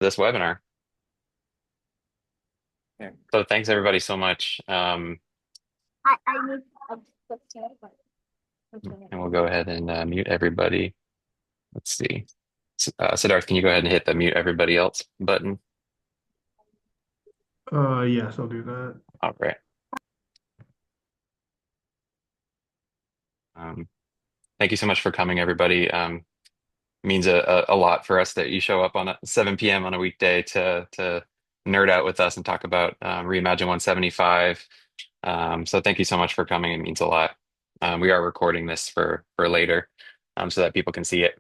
this webinar. Yeah. So thanks everybody so much. I need a picture, but okay. And we'll go ahead and mute everybody. Let's see. Siddharth, can you go ahead and hit the mute everybody else button? Yes, I'll do that. All right. Um, Thank you so much for coming, everybody. Means a lot for us that you show up on 7 p.m. on a weekday to nerd out with us and talk about Reimagine 175. So thank you so much for coming. It means a lot. We are recording this for later, so that people can see it.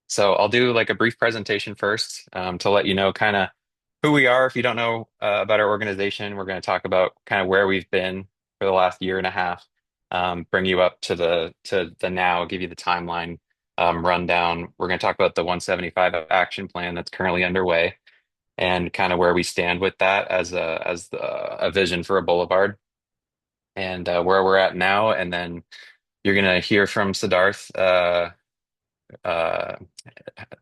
So I'll do like a brief presentation first to let you know kind of who we are. If you don't know about our organization, we're going to talk about kind of where we've been for the last year and a half, bring you up to the now, give you the timeline rundown. We're going to talk about the 175 action plan that's currently underway and kind of where we stand with that as a vision for a boulevard and where we're at now. And then you're going to hear from Siddharth. Uh,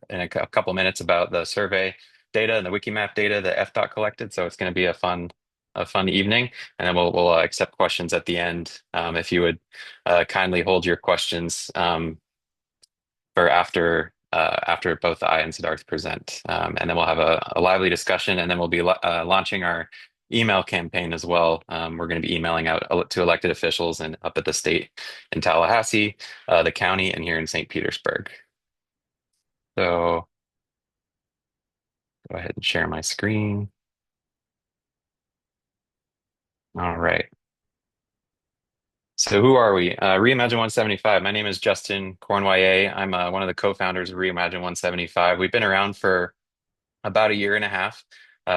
in a couple minutes about the survey data and the Wikimap data that FDOT collected. So it's going to be a fun evening, and then we'll accept questions at the end. If you would kindly hold your questions for after both I and Siddharth present, and then we'll have a lively discussion, and then we'll be launching our email campaign as well. We're going to be emailing out to elected officials and up at the state in Tallahassee, the county, and here in St. Petersburg. So go ahead and share my screen. All right. So who are we? Reimagine 175. My name is Justin Cornway. I'm one of the co-founders of Reimagine 175. We've been around for about a year and a half.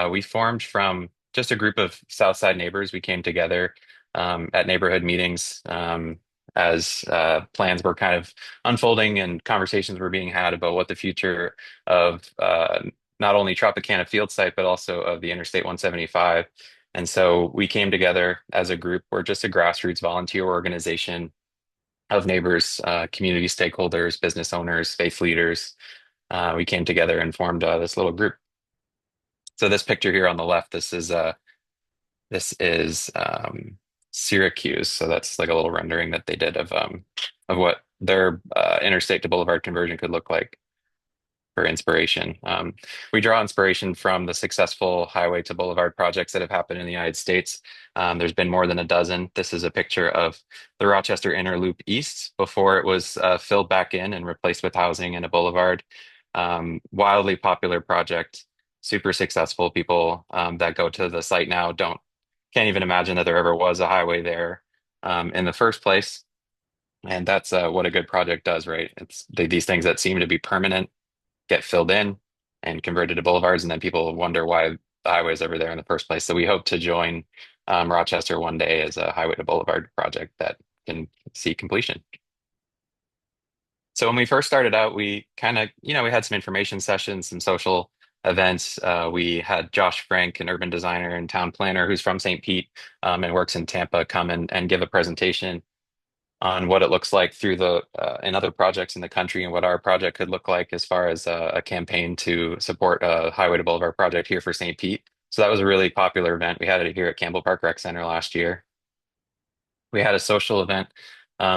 We formed from just a group of Southside neighbors. We came together at neighborhood meetings as plans were kind of unfolding and conversations were being had about what the future of not only Tropicana Field Site, but also of the Interstate 175. And so we came together as a group. We're just a grassroots volunteer organization of neighbors, community stakeholders, business owners, faith leaders. We came together and formed this little group. So this picture here on the left, this is Syracuse. So that's like a little rendering that they did of what their interstate to boulevard conversion could look like for inspiration. We draw inspiration from the successful highway to boulevard projects that have happened in the United States. There's been more than a dozen. This is a picture of the Rochester Inner Loop East before it was filled back in and replaced with housing and a boulevard. Wildly popular project, super successful. People that go to the site now don't can't even imagine that there ever was a highway there in the first place. And that's what a good project does, right? It's these things that seem to be permanent get filled in and converted to boulevards, and then people wonder why the highway is ever there in the first place. So we hope to join Rochester one day as a highway to boulevard project that can see completion. So when we first started out, we kind of, we had some information sessions, some social events. We had Josh Frank, an urban designer and town planner who's from St. Pete and works in Tampa, come and give a presentation on what it looks like through the in other projects in the country and what our project could look like as far as a campaign to support a Highway to Boulevard project here for St. Pete. So that was a really popular event. We had it here at Campbell Park Rec Center last year. We had a social event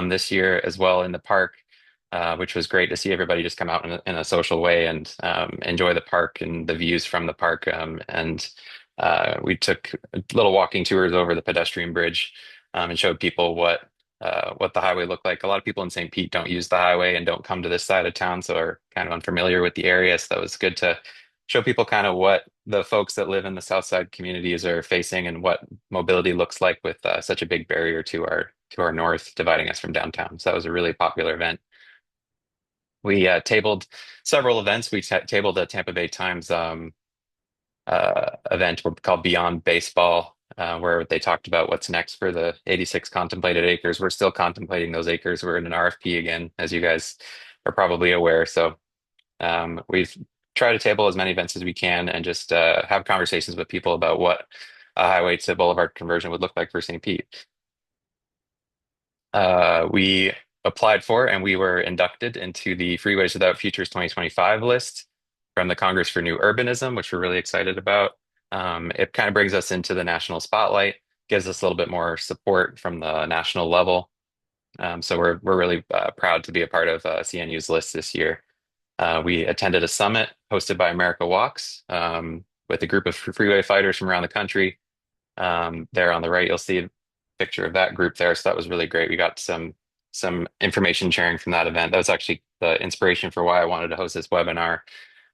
this year as well in the park, which was great to see everybody just come out in a social way and enjoy the park and the views from the park. And we took little walking tours over the pedestrian bridge and showed people what the highway looked like. A lot of people in St. Pete don't use the highway and don't come to this side of town, so are kind of unfamiliar with the area. So that was good to show people kind of what the folks that live in the South Side communities are facing and what mobility looks like with such a big barrier to our north, dividing us from downtown. So that was a really popular event. We tabled several events. We tabled the Tampa Bay Times event called Beyond Baseball, where they talked about what's next for the 86 contemplated acres. We're still contemplating those acres. We're in an RFP again, as you guys are probably aware. So we've tried to table as many events as we can and just have conversations with people about what a highway to boulevard conversion would look like for St. Pete. We applied for and we were inducted into the Freeways Without Futures 2025 list. from the Congress for New Urbanism, which we're really excited about. It kind of brings us into the national spotlight, gives us a little bit more support from the national level. So we're really proud to be a part of CNU's list this year. We attended a summit hosted by America Walks with a group of freeway fighters from around the country. There on the right, you'll see a picture of that group there. So that was really great. We got some information sharing from that event. That was actually the inspiration for why I wanted to host this webinar.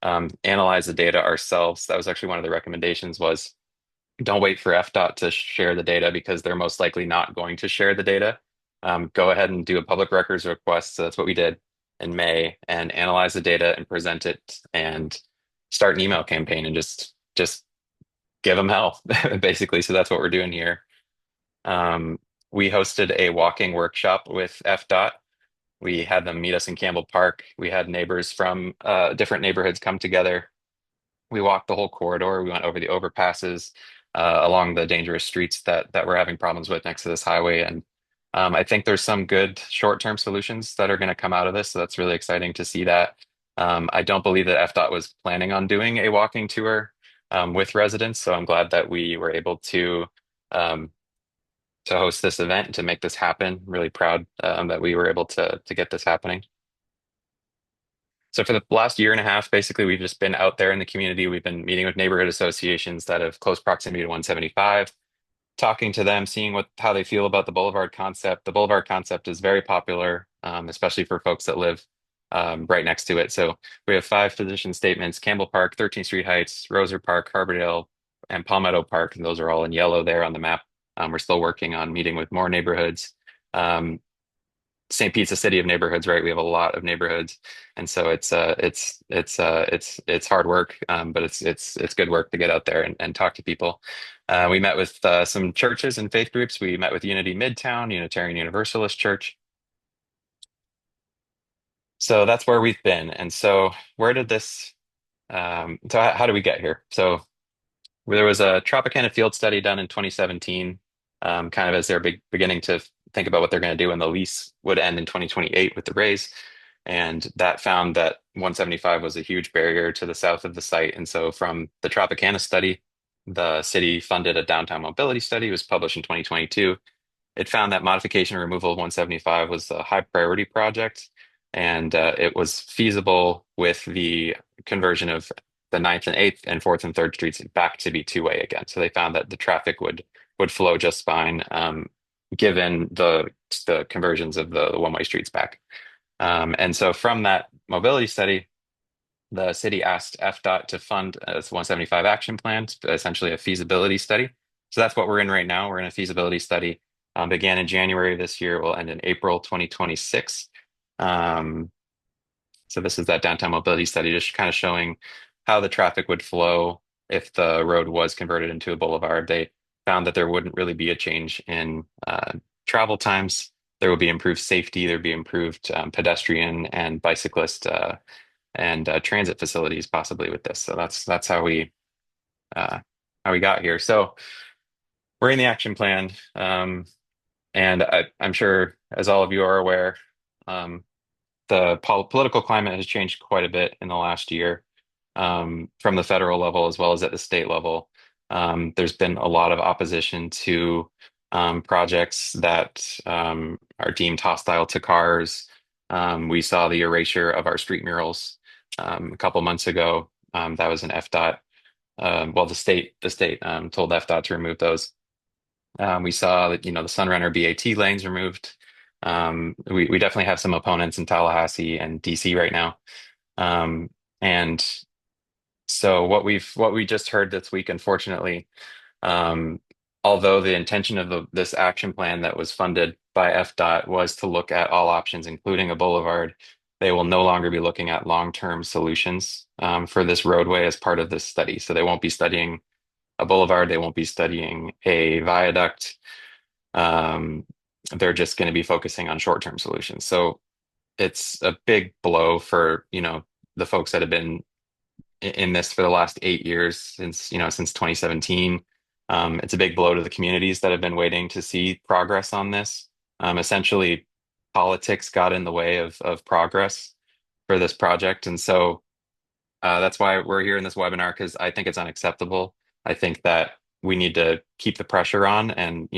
Analyze the data ourselves. That was actually one of the recommendations was don't wait for FDOT to share the data because they're most likely not going to share the data. Go ahead and do a public records request. So that's what we did in May and analyze the data and present it and start an email campaign and just give them hell, basically. So that's what we're doing here. Um, we hosted a walking workshop with FDOT. We had them meet us in Campbell Park. We had neighbors from different neighborhoods come together. We walked the whole corridor. We went over the overpasses along the dangerous streets that we're having problems with next to this highway. And I think there's some good short-term solutions that are going to come out of this. So that's really exciting to see that. I don't believe that FDOT was planning on doing a walking tour with residents. So I'm glad that we were able um, to host this event and to make this happen. Really proud that we were able to get this happening. So for the last year and a half, basically, we've just been out there in the community. We've been meeting with neighborhood associations that have close proximity to 175, talking to them, seeing how they feel about the Boulevard concept. The Boulevard concept is very popular, especially for folks that live right next to it. So we have five position statements: Campbell Park, 13th Street Heights, Roser Park, Harbordale, and Palmetto Park. And those are all in yellow there on the map. We're still working on meeting with more neighborhoods. St. Pete's a city of neighborhoods, right? We have a lot of neighborhoods, and so it's hard work, but it's good work to get out there and talk to people. We met with some churches and faith groups. We met with Unity Midtown, Unitarian Universalist Church. So that's where we've been. And so where did this? So how do we get here? So there was a Tropicana field study done in 2017, kind of as they're beginning to think about what they're going to do when the lease would end in 2028 with the raise. And that found that 175 was a huge barrier to the south of the site. And so from the Tropicana study, the city funded a downtown mobility study. It was published in 2022. It found that modification and removal of 175 was a high priority project, and it was feasible with the conversion of the Ninth and 8th and 4th and 3rd streets back to be two-way again. So they found that the traffic would flow just fine, given the conversions of the one-way streets back. And so from that mobility study, the city asked FDOT to fund a 175 action plan, essentially a feasibility study. So that's what we're in right now. We're in a feasibility study. Began in January this year, will end in April 2026. Um, so this is that downtown mobility study, just kind of showing how the traffic would flow if the road was converted into a boulevard. They found that there wouldn't really be a change in travel times. There would be improved safety. There'd be improved pedestrian and bicyclist and transit facilities possibly with this. So that's uh, how we got here. So we're in the action plan, and I'm sure, as all of you are aware, um, the political climate has changed quite a bit in the last year, from the federal level as well as at the state level. There's been a lot of opposition to projects that are deemed hostile to cars. We saw the erasure of our street murals a couple months ago. That was an FDOT. Well, the state told FDOT to remove those. We saw that, the Sunrunner BAT lanes removed. We definitely have some opponents in Tallahassee and DC right now. And so what we just heard this week, unfortunately, um, although the intention of this action plan that was funded by FDOT was to look at all options, including a boulevard, they will no longer be looking at long-term solutions for this roadway as part of this study. So they won't be studying a boulevard, they won't be studying a viaduct. Um, they're just going to be focusing on short-term solutions. So it's a big blow for, the folks that have been in this for the last 8 years since 2017. It's a big blow to the communities that have been waiting to see progress on this. Essentially, politics got in the way of progress for this project. And so That's why we're here in this webinar because I think it's unacceptable. I think that we need to keep the pressure on, and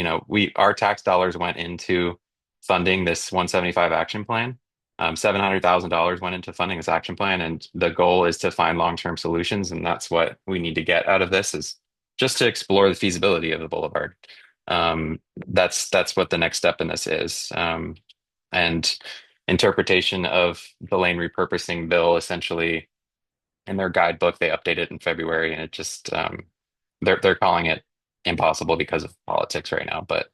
our tax dollars went into funding this 175 action plan. $700,000 went into funding this action plan, and the goal is to find long-term solutions, and that's what we need to get out of this is just to explore the feasibility of the boulevard. That's what the next step in this is. And interpretation of the lane repurposing bill essentially in their guidebook, they update it in February, and it just they're calling it impossible because of politics right now. But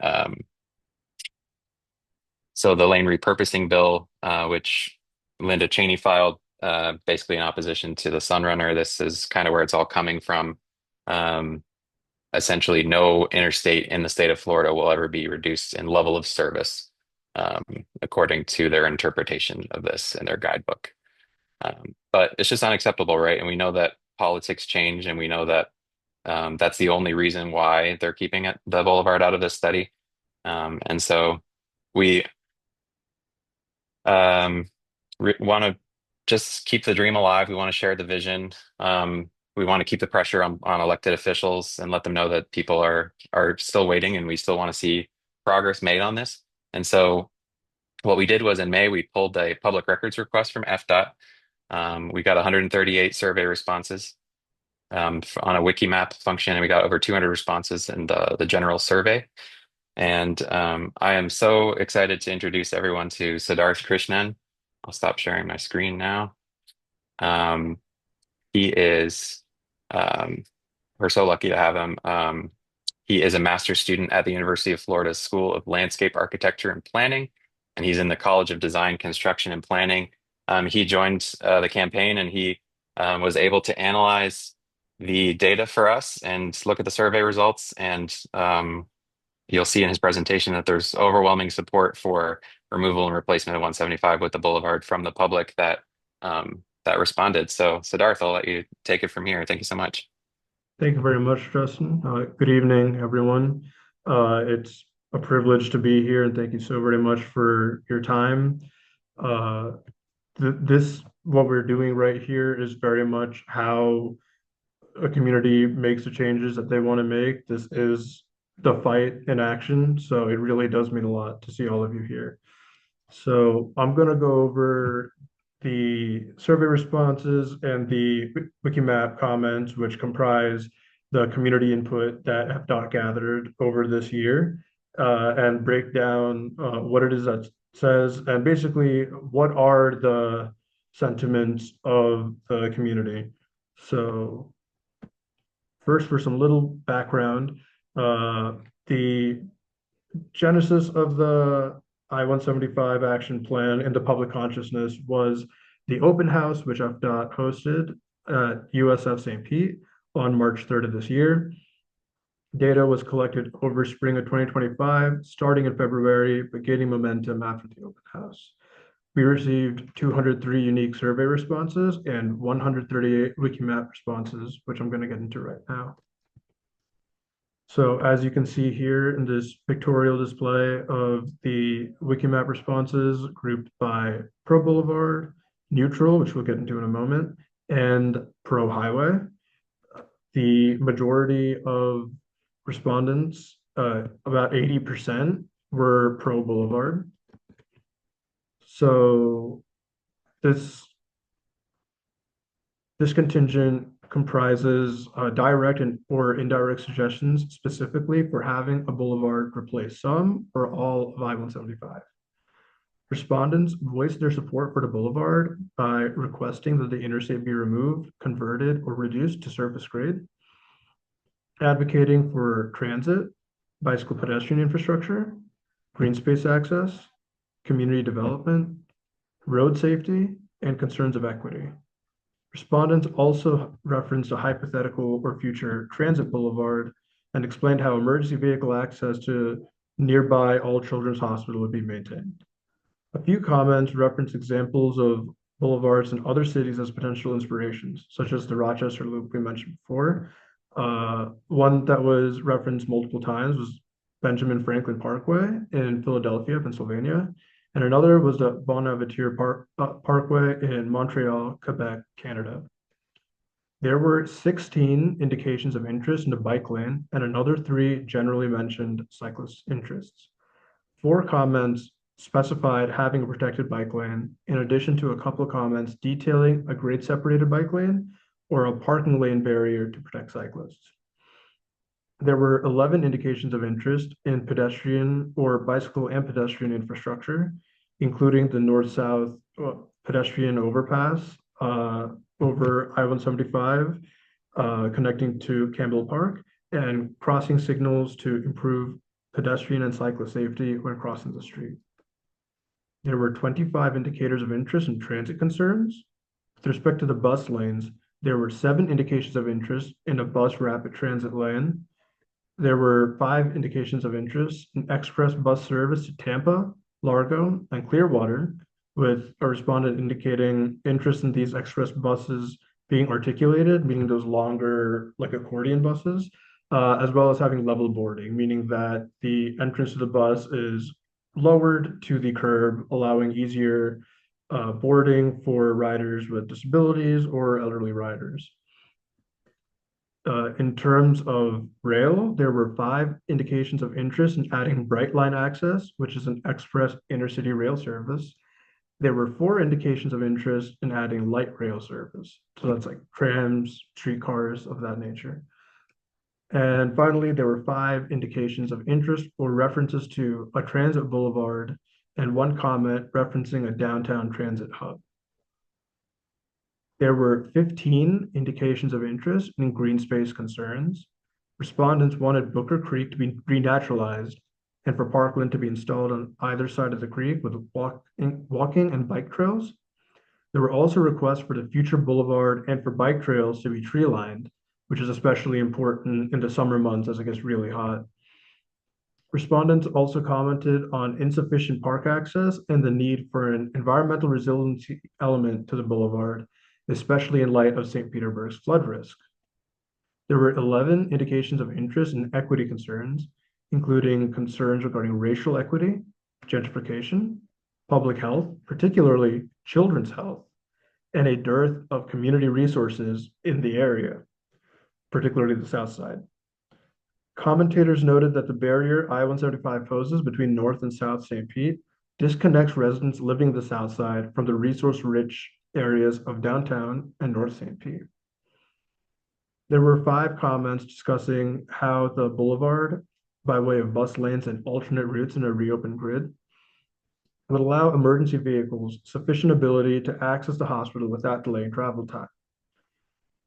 um, so the lane repurposing bill, which Linda Cheney filed, basically in opposition to the Sunrunner, this is kind of where it's all coming from. Um, Essentially, no interstate in the state of Florida will ever be reduced in level of service, um, according to their interpretation of this in their guidebook. But it's just unacceptable, right? And we know that politics change, and we know that that's the only reason why they're keeping the boulevard out of this study. And so we um, want to just keep the dream alive. We want to share the vision. We want to keep the pressure on elected officials and let them know that people are still waiting, and we still want to see progress made on this. And so what we did was in May, we pulled a public records request from FDOT. We got 138 survey responses on a Wikimap function, and we got over 200 responses in the general survey. And I am so excited to introduce everyone to Siddharth Krishnan. I'll stop sharing my screen now. Um, he is, um, we're so lucky to have him. He is a master's student at the University of Florida School of Landscape Architecture and Planning, and he's in the College of Design, Construction, and Planning. He joined the campaign, and he was able to analyze the data for us and look at the survey results. And you'll see in his presentation that there's overwhelming support for removal and replacement of 175 with the boulevard from the public that responded. So, Siddharth, I'll let you take it from here. Thank you so much. Thank you very much, Justin. Good evening, everyone. It's a privilege to be here, and thank you so very much for your time. Uh, what we're doing right here, is very much how a community makes the changes that they want to make. This is the fight in action, so it really does mean a lot to see all of you here. So I'm going to go over the survey responses and the Wikimap comments, which comprise the community input that FDOT gathered over this year, and break down what it is that says, and basically what are the sentiments of the community. So first, for some little background, the genesis of the I-175 action plan into public consciousness was the open house, which FDOT hosted at USF St. Pete on March 3rd of this year. Data was collected over spring of 2025, starting in February, but gaining momentum after the open house. We received 203 unique survey responses and 138 Wikimap responses, which I'm going to get into right now. So as you can see here in this pictorial display of the Wikimap responses grouped by pro Boulevard, neutral, which we'll get into in a moment, and pro highway, the majority of respondents, about 80%, were pro Boulevard. So this contingent comprises direct or indirect suggestions specifically for having a boulevard replace some or all of I-175. Respondents voiced their support for the boulevard by requesting that the interstate be removed, converted, or reduced to surface grade, advocating for transit, bicycle pedestrian infrastructure, green space access, community development, road safety, and concerns of equity. Respondents also referenced a hypothetical or future transit boulevard and explained how emergency vehicle access to nearby All Children's Hospital would be maintained. A few comments reference examples of boulevards in other cities as potential inspirations, such as the Rochester Loop we mentioned before. One that was referenced multiple times was Benjamin Franklin Parkway in Philadelphia, Pennsylvania, and another was the Bonaventure Parkway in Montreal, Quebec, Canada. There were 16 indications of interest in the bike lane and another 3 generally mentioned cyclist interests. 4 comments specified having a protected bike lane, in addition to a couple of comments detailing a grade separated bike lane or a parking lane barrier to protect cyclists. There were 11 indications of interest in pedestrian or bicycle and pedestrian infrastructure, including the north-south pedestrian overpass over I-175 connecting to Campbell Park, and crossing signals to improve pedestrian and cyclist safety when crossing the street. There were 25 indicators of interest in transit concerns. With respect to the bus lanes, there were 7 indications of interest in a bus rapid transit lane. There were 5 indications of interest in express bus service to Tampa, Largo, and Clearwater, with a respondent indicating interest in these express buses being articulated, meaning those longer, like accordion buses, as well as having level boarding, meaning that the entrance to the bus is lowered to the curb, allowing easier boarding for riders with disabilities or elderly riders. In terms of rail, there were 5 indications of interest in adding Brightline Access, which is an express intercity rail service. There were 4 indications of interest in adding light rail service. So that's like trams, streetcars of that nature. And finally, there were 5 indications of interest or references to a transit boulevard and 1 comment referencing a downtown transit hub. There were 15 indications of interest in green space concerns. Respondents wanted Booker Creek to be renaturalized and for parkland to be installed on either side of the creek with walking and bike trails. There were also requests for the future boulevard and for bike trails to be tree lined, which is especially important in the summer months as it gets really hot. Respondents also commented on insufficient park access and the need for an environmental resiliency element to the boulevard, especially in light of St. Petersburg's flood risk. There were 11 indications of interest in equity concerns, including concerns regarding racial equity, gentrification, public health, particularly children's health, and a dearth of community resources in the area, particularly the south side. Commentators noted that the barrier I-175 poses between North and South St. Pete disconnects residents living the south side from the resource-rich areas of downtown and North St. Pete. There were 5 comments discussing how the boulevard, by way of bus lanes and alternate routes in a reopened grid, would allow emergency vehicles sufficient ability to access the hospital without delaying travel time.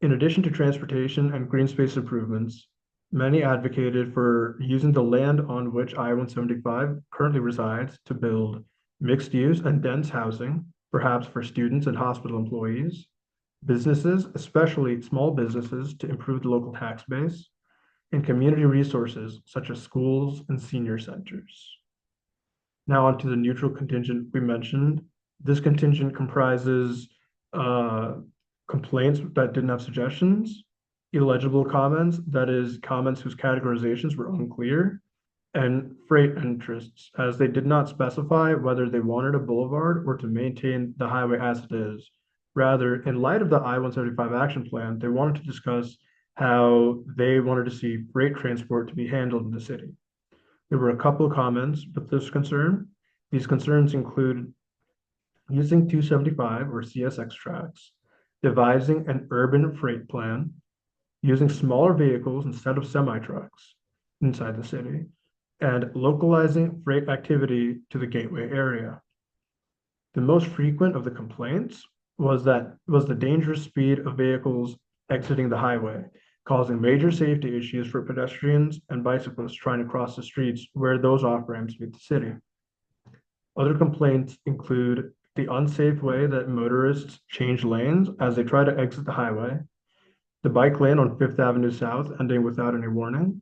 In addition to transportation and green space improvements, many advocated for using the land on which I-175 currently resides to build mixed use and dense housing, perhaps for students and hospital employees, businesses, especially small businesses, to improve the local tax base, and community resources such as schools and senior centers. Now onto the neutral contingent we mentioned. This contingent comprises complaints that didn't have suggestions, illegible comments, that is, comments whose categorizations were unclear, and freight interests, as they did not specify whether they wanted a boulevard or to maintain the highway as it is. Rather, in light of the I-175 action plan, they wanted to discuss how they wanted to see freight transport to be handled in the city. There were a couple of comments with this concern. These concerns include using 275 or CSX tracks, devising an urban freight plan, using smaller vehicles instead of semi-trucks inside the city, and localizing freight activity to the gateway area. The most frequent of the complaints was the dangerous speed of vehicles exiting the highway, causing major safety issues for pedestrians and bicyclists trying to cross the streets where those off-ramps meet the city. Other complaints include the unsafe way that motorists change lanes as they try to exit the highway, the bike lane on 5th Avenue South ending without any warning,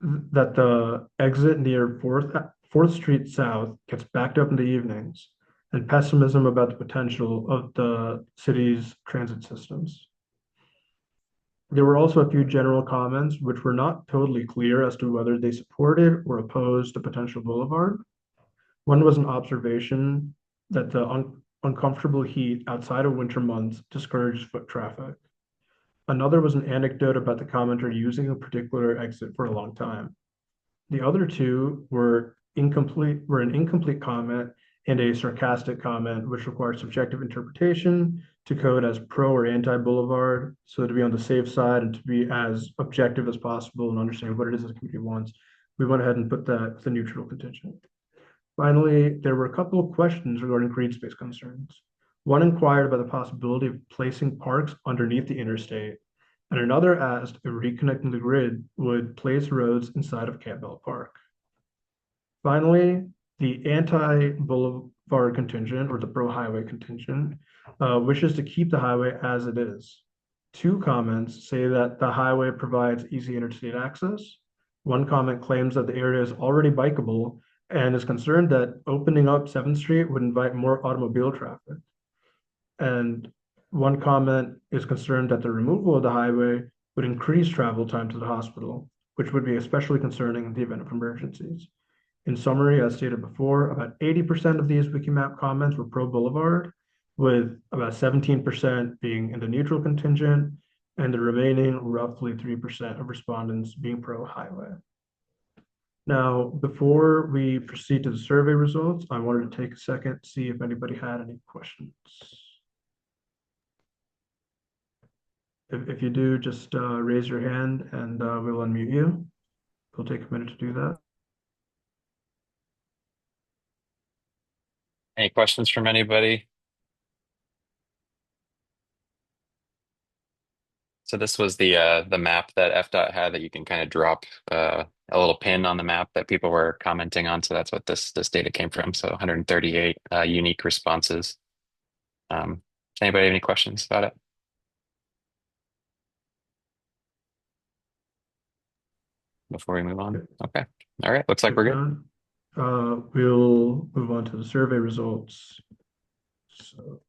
that the exit near 4th Street South gets backed up in the evenings, and pessimism about the potential of the city's transit systems. There were also a few general comments which were not totally clear as to whether they supported or opposed the potential boulevard. One was an observation that the uncomfortable heat outside of winter months discourages foot traffic. Another was an anecdote about the commenter using a particular exit for a long time. The other two were an incomplete comment and a sarcastic comment, which requires subjective interpretation to code as pro or anti-Boulevard, so to be on the safe side and to be as objective as possible and understand what it is the community wants. We went ahead and put that the neutral contingent. Finally, there were a couple of questions regarding green space concerns. One inquired about the possibility of placing parks underneath the interstate, and another asked if reconnecting the grid would place roads inside of Campbell Park. Finally, the anti-boulevard contingent or the pro-highway contingent wishes to keep the highway as it is. Two comments say that the highway provides easy interstate access. One comment claims that the area is already bikeable and is concerned that opening up 7th Street would invite more automobile traffic. And one comment is concerned that the removal of the highway would increase travel time to the hospital, which would be especially concerning in the event of emergencies. In summary, as stated before, about 80% of these Wikimap comments were pro-Boulevard, with about 17% being in the neutral contingent, and the remaining roughly 3% of respondents being pro-highway. Now, before we proceed to the survey results, I wanted to take a second to see if anybody had any questions. If you do, just raise your hand and we'll unmute you. It'll take a minute to do that. Any questions from anybody? So this was the map that FDOT had that you can kind of drop a little pin on the map that people were commenting on. So that's what this data came from. So 138 unique responses. Anybody have any questions about it? Before we move on? Okay. All right. Looks like we're good. We'll move on to the survey results. So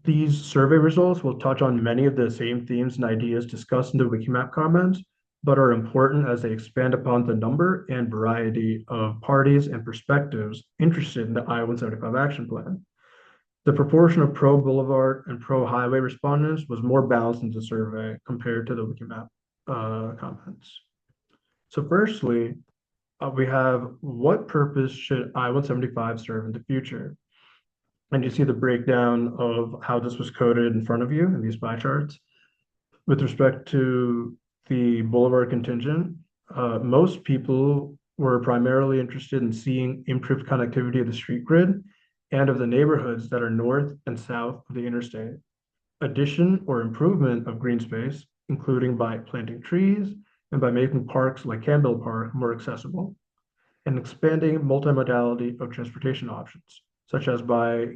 these survey results will touch on many of the same themes and ideas discussed in the Wikimap comments, but are important as they expand upon the number and variety of parties and perspectives interested in the I-175 action plan. The proportion of pro-Boulevard and pro-highway respondents was more balanced in the survey compared to the Wikimap comments. So firstly, we have what purpose should I-175 serve in the future? And you see the breakdown of how this was coded in front of you in these pie charts. With respect to the Boulevard contingent, most people were primarily interested in seeing improved connectivity of the street grid and of the neighborhoods that are north and south of the interstate. Addition or improvement of green space, including by planting trees and by making parks like Campbell Park more accessible, and expanding multimodality of transportation options, such as by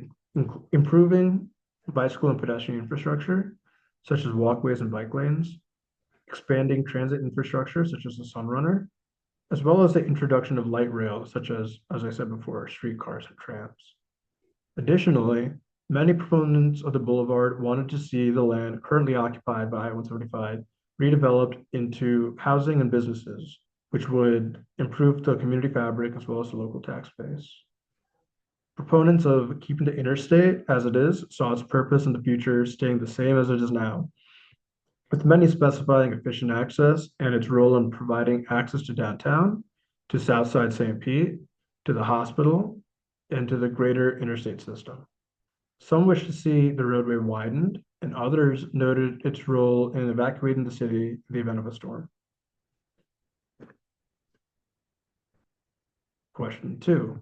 improving bicycle and pedestrian infrastructure, such as walkways and bike lanes, expanding transit infrastructure, such as the Sunrunner, as well as the introduction of light rail, such as I said before, streetcars and trams. Additionally, many proponents of the Boulevard wanted to see the land currently occupied by I-175 redeveloped into housing and businesses, which would improve the community fabric as well as the local tax base. Proponents of keeping the interstate as it is saw its purpose in the future staying the same as it is now, with many specifying efficient access and its role in providing access to downtown, to Southside St. Pete, to the hospital, and to the greater interstate system. Some wish to see the roadway widened, and others noted its role in evacuating the city in the event of a storm. Question 2.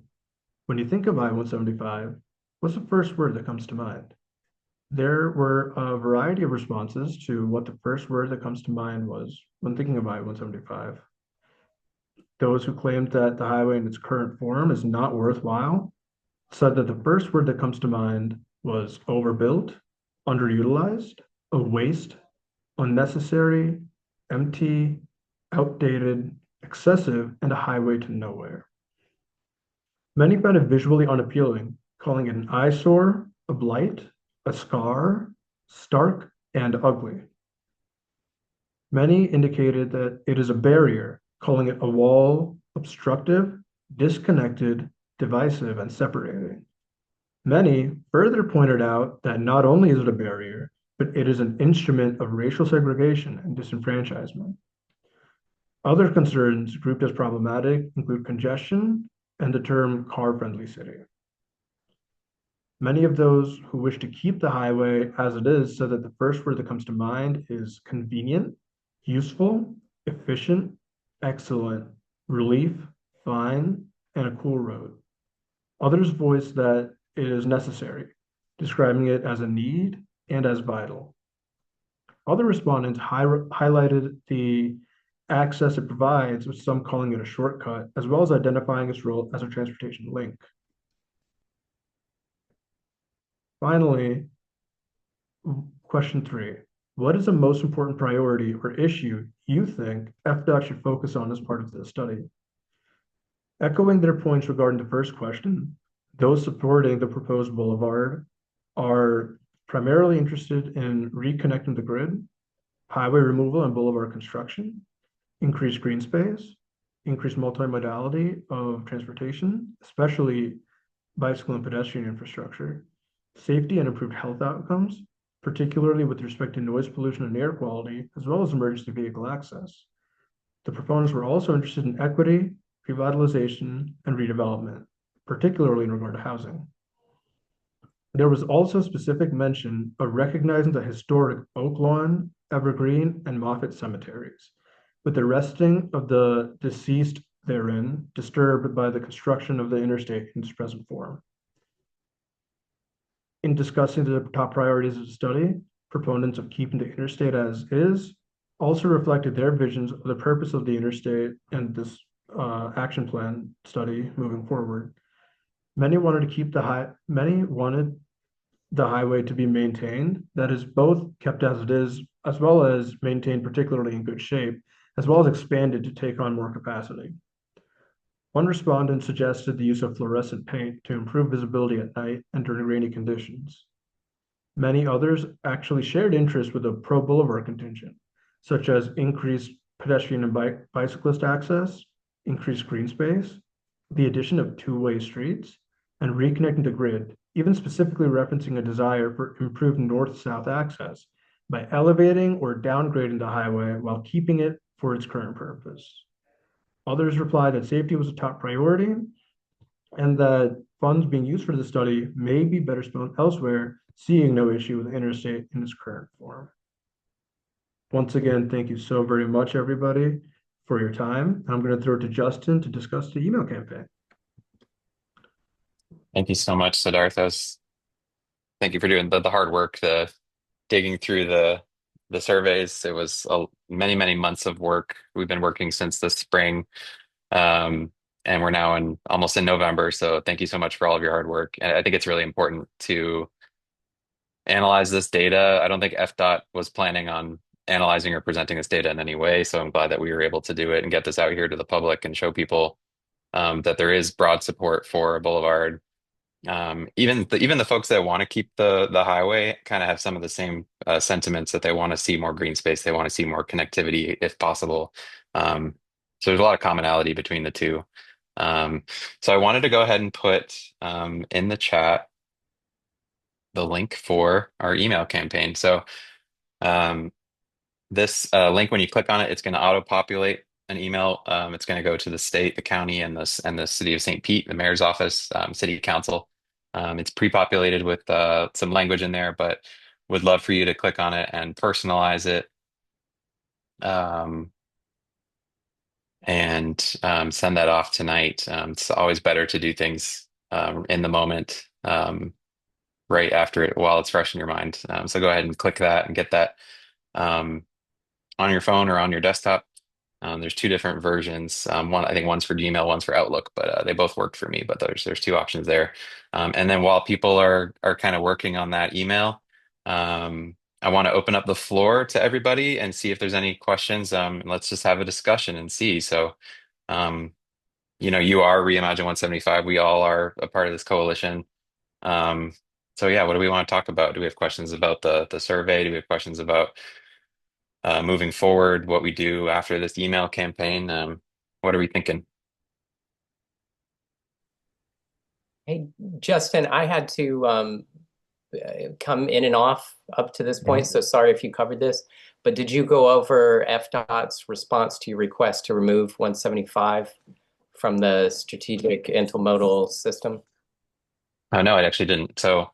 When you think of I-175, what's the first word that comes to mind? There were a variety of responses to what the first word that comes to mind was when thinking of I-175. Those who claimed that the highway in its current form is not worthwhile said that the first word that comes to mind was overbuilt, underutilized, a waste, unnecessary, empty, outdated, excessive, and a highway to nowhere. Many found it visually unappealing, calling it an eyesore, a blight, a scar, stark, and ugly. Many indicated that it is a barrier, calling it a wall, obstructive, disconnected, divisive, and separating. Many further pointed out that not only is it a barrier, but it is an instrument of racial segregation and disenfranchisement. Other concerns grouped as problematic include congestion and the term car-friendly city. Many of those who wish to keep the highway as it is said that the first word that comes to mind is convenient, useful, efficient, excellent, relief, fine, and a cool road. Others voiced that it is necessary, describing it as a need and as vital. Other respondents highlighted the access it provides, with some calling it a shortcut, as well as identifying its role as a transportation link. Finally, question 3. What is the most important priority or issue you think FDOT should focus on as part of this study? Echoing their points regarding the first question, those supporting the proposed boulevard are primarily interested in reconnecting the grid, highway removal and boulevard construction, increased green space, increased multimodality of transportation, especially bicycle and pedestrian infrastructure, safety and improved health outcomes, particularly with respect to noise pollution and air quality, as well as emergency vehicle access. The proponents were also interested in equity, revitalization, and redevelopment, particularly in regard to housing. There was also specific mention of recognizing the historic Oak Lawn, Evergreen, and Moffett cemeteries, with the resting of the deceased therein disturbed by the construction of the interstate in its present form. In discussing the top priorities of the study, proponents of keeping the interstate as is also reflected their visions of the purpose of the interstate and this action plan study moving forward. Many wanted the highway to be maintained, that is both kept as it is, as well as maintained particularly in good shape, as well as expanded to take on more capacity. One respondent suggested the use of fluorescent paint to improve visibility at night and during rainy conditions. Many others actually shared interest with a pro-boulevard contingent, such as increased pedestrian and bicyclist access, increased green space, the addition of two-way streets, and reconnecting the grid, even specifically referencing a desire for improved north-south access by elevating or downgrading the highway while keeping it for its current purpose. Others replied that safety was a top priority and that funds being used for the study may be better spent elsewhere, seeing no issue with the interstate in its current form. Once again, thank you so very much, everybody, for your time. I'm going to throw it to Justin to discuss the email campaign. Thank you so much, Siddharth. Thank you for doing the hard work, the digging through the surveys. It was many months of work. We've been working since the spring, and we're now almost in November. So thank you so much for all of your hard work. And I think it's really important to analyze this data. I don't think FDOT was planning on analyzing or presenting this data in any way. So I'm glad that we were able to do it and get this out here to the public and show people that there is broad support for a boulevard. Even the folks that want to keep the highway kind of have some of the same sentiments, that they want to see more green space, they want to see more connectivity if possible. So there's a lot of commonality between the two. So I wanted to go ahead and put in the chat the link for our email campaign. So this link, when you click on it, it's going to auto-populate an email. It's going to go to the state, the county, and the city of St. Pete, the mayor's office, city council. It's pre-populated with some language in there, but would love for you to click on it and personalize it, and send that off tonight. It's always better to do things in the moment, right after it, while it's fresh in your mind. So go ahead and click that and get that on your phone or on your desktop. There's two different versions. I think one's for Gmail, one's for Outlook, but they both worked for me. But there's two options there. And then while people are kind of working on that email, I want to open up the floor to everybody and see if there's any questions. And let's just have a discussion and see. So, you are Reimagine 175. We all are a part of this coalition. So yeah, what do we want to talk about? Do we have questions about the survey? Do we have questions about moving forward, what we do after this email campaign? What are we thinking? Hey, Justin, I had to come in and off up to this point, Mhm. so sorry if you covered this. But did you go over FDOT's response to your request to remove 175 from the strategic intermodal system? Oh no, I actually didn't. So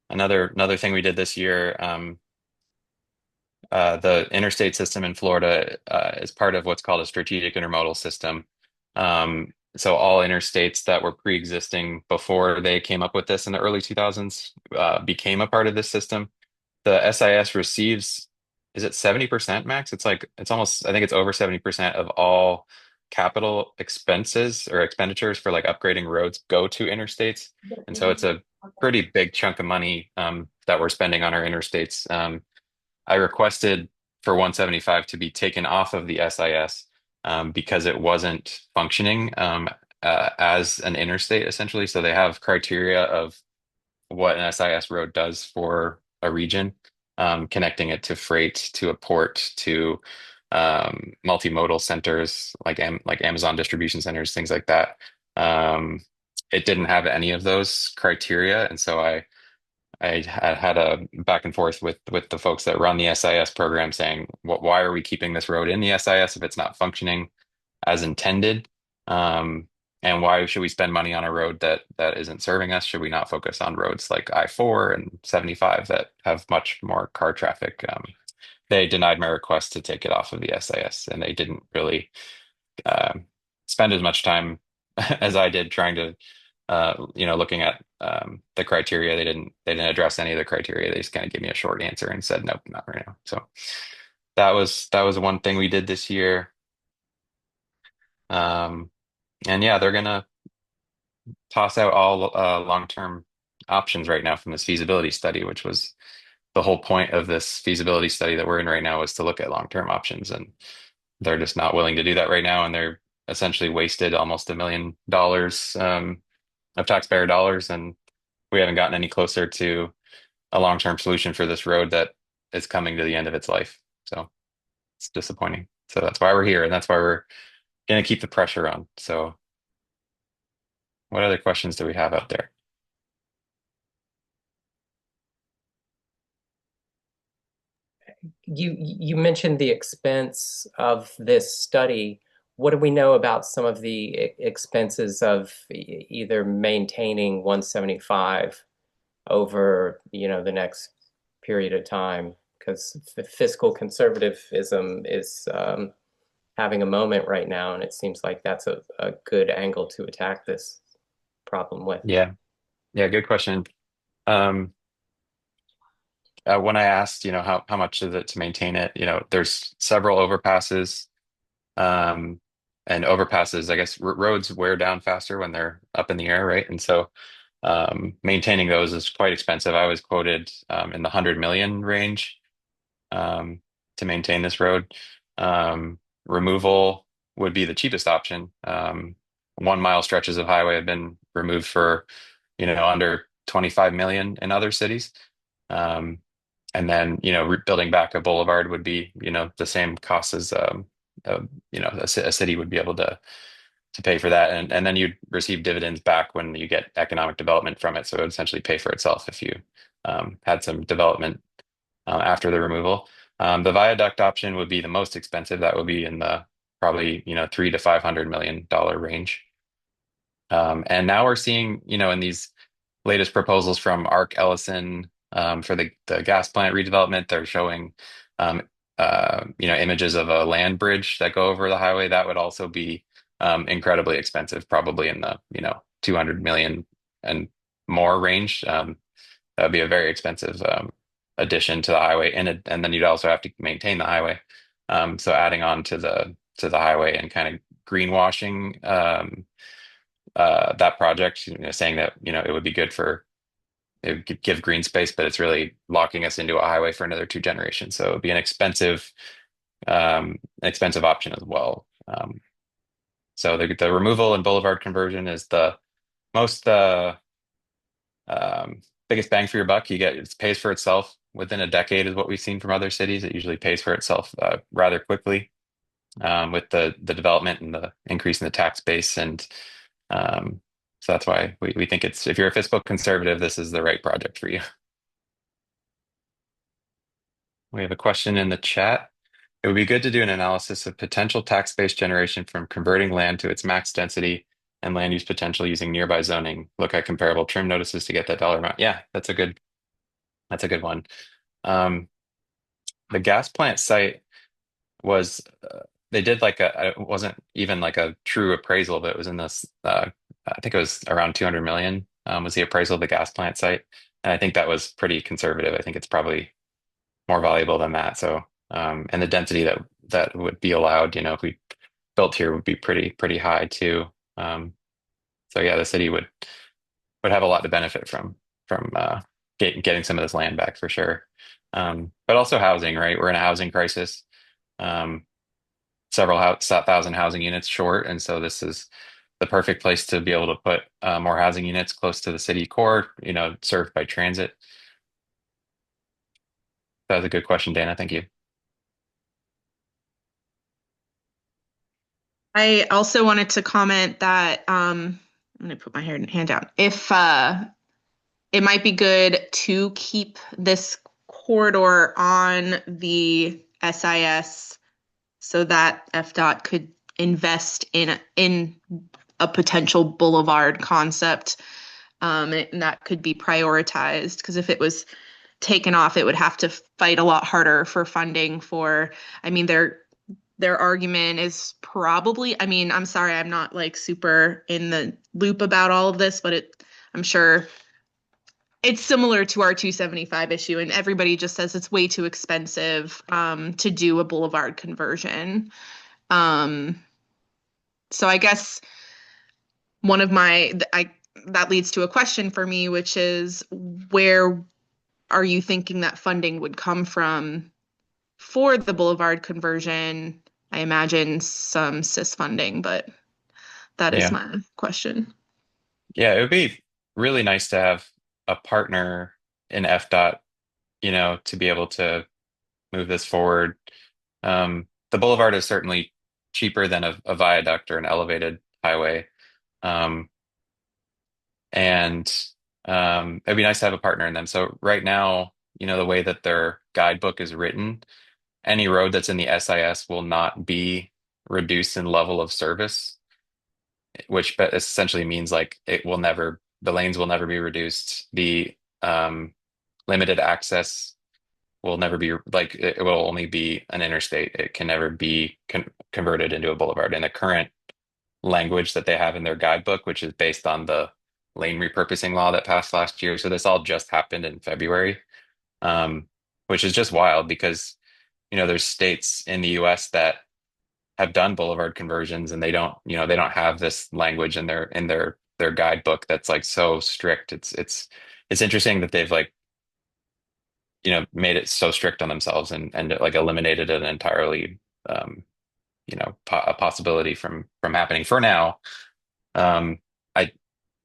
another thing we did this year, the interstate system in Florida is part of what's called a strategic intermodal system. So all interstates that were pre-existing before they came up with this in the early 2000s became a part of this system. The SIS receives, is it 70% max? It's like it's almost, I think it's over 70% of all capital expenses or expenditures for like upgrading roads go to interstates. And so it's a pretty big chunk of money that we're spending on our interstates. I requested for 175 to be taken off of the SIS because it wasn't functioning as an interstate essentially. So they have criteria of what an SIS road does for a region, connecting it to freight, to a port, to multimodal centers like Amazon distribution centers, things like that. Um, it didn't have any of those criteria, and so I had a back and forth with the folks that run the SIS program saying, why are we keeping this road in the SIS if it's not functioning as intended? Um, and why should we spend money on a road that isn't serving us? Should we not focus on roads like I-4 and 75 that have much more car traffic? They denied my request to take it off of the SIS, and they didn't really um spend as much time as I did trying to looking at the criteria. They didn't address any of the criteria. They just kind of gave me a short answer and said nope, not right now. So that was one thing we did this year. Um, and yeah, they're gonna toss out all long-term options right now from this feasibility study, which was the whole point of this feasibility study that we're in right now was to look at long-term options, and they're just not willing to do that right now, and they're essentially wasted almost $1 million of taxpayer dollars, and we haven't gotten any closer to a long-term solution for this road that is coming to the end of its life. So it's disappointing. So that's why we're here, and that's why we're going to keep the pressure on. So what other questions do we have out there? You mentioned the expense of this study. What do we know about some of the expenses of either maintaining 175 over, the next period of time? Because fiscal conservatism is having a moment right now, and it seems like that's a good angle to attack this problem with. Yeah, yeah, good question. Um, when I asked, how much is it to maintain it, there's several overpasses. Um, and overpasses, I guess roads wear down faster when they're up in the air, right? And so maintaining those is quite expensive. I was quoted in the 100 million range um, to maintain this road. Removal would be the cheapest option. 1 mile stretches of highway have been removed for, under 25 million in other cities. Um, and then, building back a boulevard would be, the same cost as, a city would be able to pay for that. And then you'd receive dividends back when you get economic development from it. So it would essentially pay for itself if you had some development after the removal. The viaduct option would be the most expensive. That would be in the probably, 300 to $500 million range. And now we're seeing, in these latest proposals from Ark Ellison for the gas plant redevelopment, they're showing, images of a land bridge that go over the highway. That would also be incredibly expensive, probably in the, 200 million and more range. That would be a very expensive addition to the highway, and then you'd also have to maintain the highway. So adding on to the highway and kind of greenwashing that project, saying that it would be good for it would give green space, but it's really locking us into a highway for another 2 generations. So it would be an expensive option as well. So the removal and boulevard conversion is the most biggest bang for your buck. It pays for itself within a decade is what we've seen from other cities. It usually pays for itself rather quickly with the development and the increase in the tax base and um, So that's why we think it's, if you're a fiscal conservative, this is the right project for you. We have a question in the chat. It would be good to do an analysis of potential tax-based generation from converting land to its max density and land use potential using nearby zoning. Look at comparable trim notices to get that dollar amount. Yeah, that's a good one. Um, the gas plant site was they did like it wasn't even like a true appraisal, but it was in this I think it was around 200 million was the appraisal of the gas plant site. And I think that was pretty conservative. I think it's probably more valuable than that. So and the density that would be allowed, if we built here would be pretty high too. Um, so yeah, the city would have a lot to benefit from getting some of this land back for sure. But also housing, right? We're in a housing crisis. Um, several thousand housing units short, and so this is the perfect place to be able to put more housing units close to the city core, served by transit. That was a good question, Dana. Thank you. I also wanted to comment that I'm going to put my hand down. If it might be good to keep this corridor on the SIS so that FDOT could invest in a potential boulevard concept, and that could be prioritized. Because if it was taken off, it would have to fight a lot harder for funding for. I mean, their argument is probably. I mean, I'm sorry, I'm not like super in the loop about all of this, but I'm sure it's similar to our 275 issue, and everybody just says it's way too expensive to do a boulevard conversion. Um, so I guess one of my I that leads to a question for me, which is where are you thinking that funding would come from for the boulevard conversion? I imagine some CIS funding, but that is Yeah. my question. Yeah, it would be really nice to have a partner in FDOT, to be able to move this forward. The boulevard is certainly cheaper than a viaduct or an elevated highway. Um, and it'd be nice to have a partner in them. So right now, the way that their guidebook is written, any road that's in the SIS will not be reduced in level of service, which essentially means like the lanes will never be reduced. The limited access will never be like it will only be an interstate. It can never be converted into a boulevard. In the current language that they have in their guidebook, which is based on the lane repurposing law that passed last year. So this all just happened in February, um, which is just wild because, there's states in the US that have done boulevard conversions and they don't have this language in their guidebook that's like so strict. It's interesting that they've like, made it so strict on themselves and like eliminated it entirely, a possibility from happening for now. Um, I,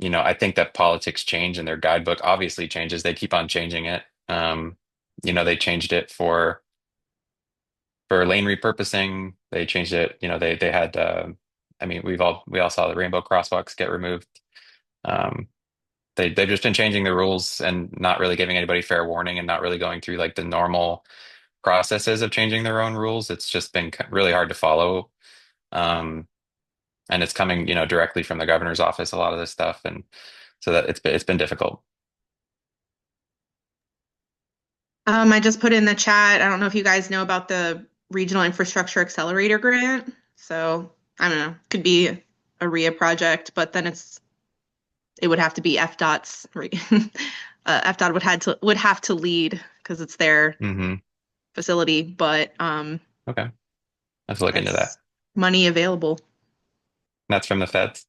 I think that politics change and their guidebook obviously changes. They keep on changing it. They changed it for lane repurposing. They changed it. They had. I mean, we all saw the rainbow crosswalks get removed. Um, they've just been changing the rules and not really giving anybody fair warning and not really going through like the normal processes of changing their own rules. It's just been really hard to follow. Um, and it's coming, directly from the governor's office, a lot of this stuff, and so that it's been difficult. I just put in the chat. I don't know if you guys know about the Regional Infrastructure Accelerator Grant. So I don't know, could be a RIA project, but then it would have to be FDOT's. FDOT would have to lead because it's their Hmm. facility, but Okay, let's look into that. that's money available. That's from the feds.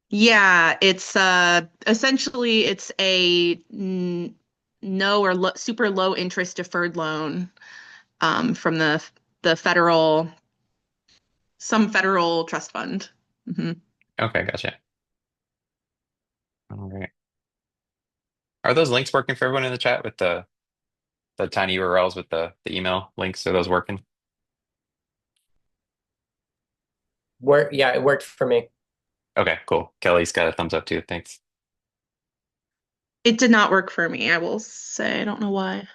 Yeah, it's essentially it's a no or super low interest deferred loan from the some federal trust fund. Hmm. Okay, gotcha. All right. Are those links working for everyone in the chat with the tiny URLs with the email links? Are those working? Yeah, it worked for me. Okay, cool. Kelly's got a thumbs up too. Thanks. It did not work for me, I will say. I don't know why.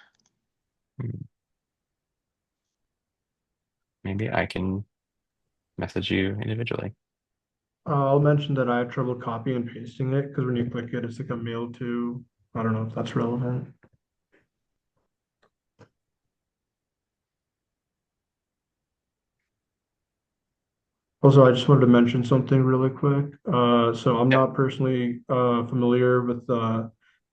Hmm, maybe I can message you individually. I'll mention that I have trouble copying and pasting it because when you click it, it's like a mail to, I don't know if that's relevant. Also, I just wanted to mention something really quick. So I'm Yeah. not personally familiar with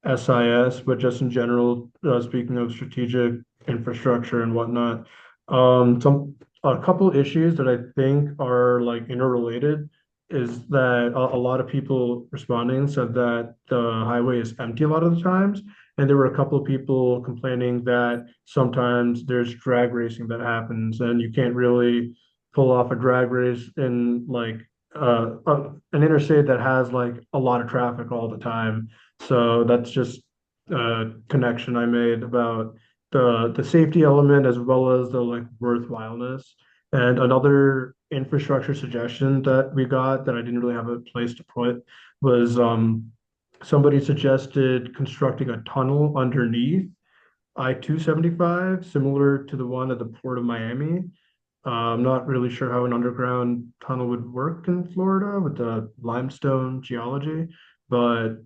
SIS, but just in general, speaking of strategic infrastructure and whatnot, a couple issues that I think are like interrelated is that a lot of people responding said that the highway is empty a lot of the times, and there were a couple of people complaining that sometimes there's drag racing that happens, and you can't really pull off a drag race in like an interstate that has like a lot of traffic all the time. So that's just a connection I made about the safety element as well as the like worthwhileness. And another infrastructure suggestion that we got that I didn't really have a place to put was somebody suggested constructing a tunnel underneath I-275, similar to the one at the Port of Miami. I'm not really sure how an underground tunnel would work in Florida with the limestone geology, but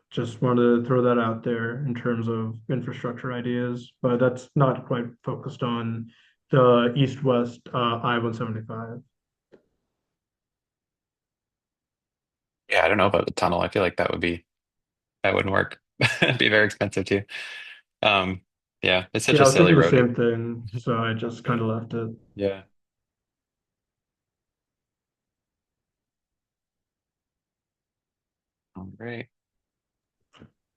just wanted to throw that out there in terms of infrastructure ideas. But that's not quite focused on the east-west I-175. Yeah, I don't know about the tunnel. I feel like that wouldn't work. It'd be very expensive too. Um, yeah, it's such Yeah, a I was silly thinking the road. same thing, so I just kind of left it. Yeah. All right.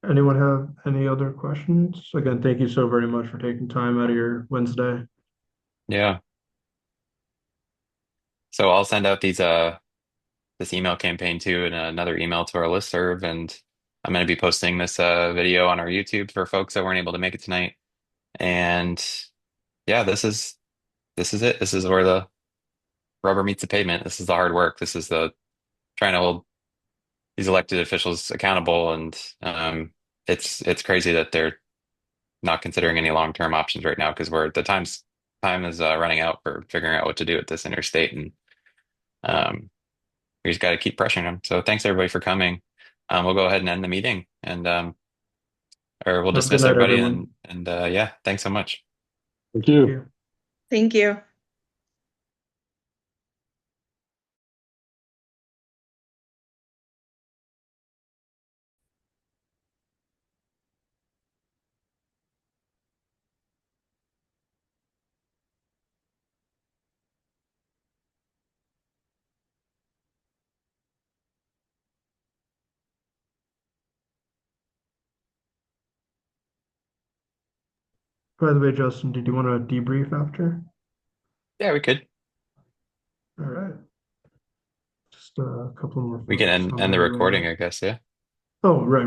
Anyone have any other questions? Again, thank you so very much for taking time out of your Wednesday. Yeah. So I'll send out this email campaign too and another email to our listserv, and I'm going to be posting this video on our YouTube for folks that weren't able to make it tonight. And yeah, this is it. This is where the rubber meets the pavement. This is the hard work. This is the trying to hold these elected officials accountable, and it's crazy that they're not considering any long-term options right now because we're the time is running out for figuring out what to do with this interstate, and um, we just got to keep pressuring them. So thanks everybody for coming. We'll go ahead and end the meeting, and or we'll Have a good dismiss night, everybody, everyone. and yeah, thanks so much. Thank Thank you. you. Thank you. By the way, Justin, did you want to debrief after? Yeah, we could. All right. Just a couple more We can folks on end my the recording, roll. I guess. Yeah. Oh, right.